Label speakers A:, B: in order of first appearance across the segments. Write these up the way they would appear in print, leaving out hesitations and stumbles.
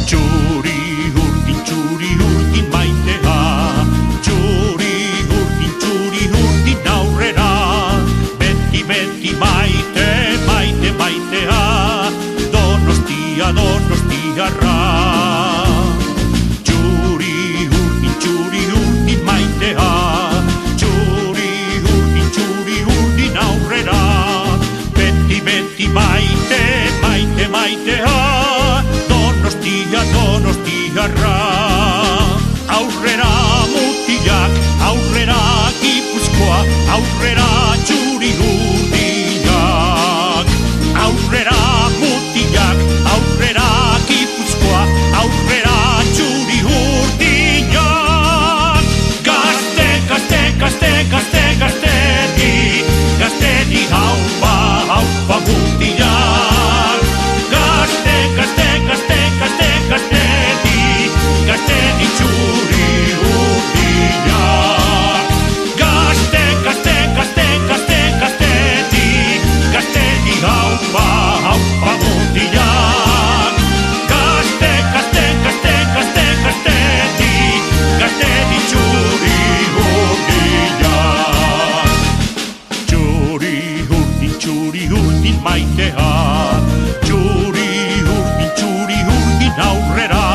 A: Txuri urdin maitea, txuri urdin aurrera, beti maite, maitea, donostiarra. Txuri urdin maitea, txuri urdin aurrera, beti maite, maitea, donostiarra. Aurrera mutilak, aurrera Gipuzkoa, aurrera txuri urdinak. Aurrera mutilak, aurrera Gipuzkoa, aurrera txuri urdinak. Gaztedi, haupa mutilak. Gaztedi txuri urdinak. Gaztedi haupa mutilak. Gaztedi txuri urdinak. Txuri urdin maitea, txuri urdin aurrera,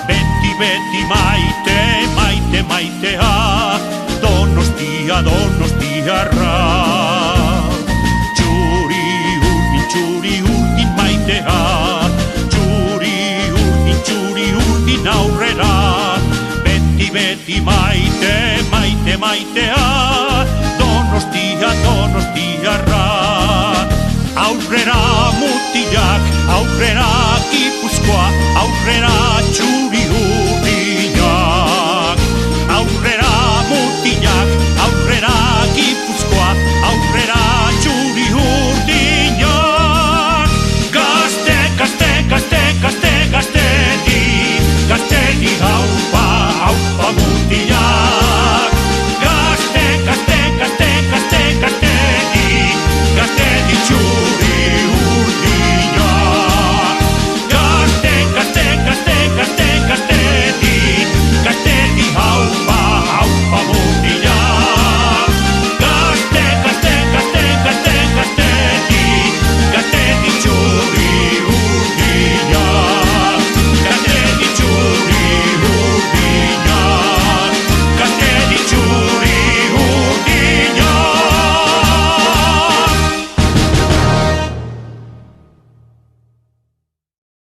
A: beti maite, maitea, donostiarra. Txuri urdin maitea, txuri urdin aurrera, beti maite, maitea, donostiarra. Aurrera mutilak, aurrera Gipuzkoa, aurrera txuri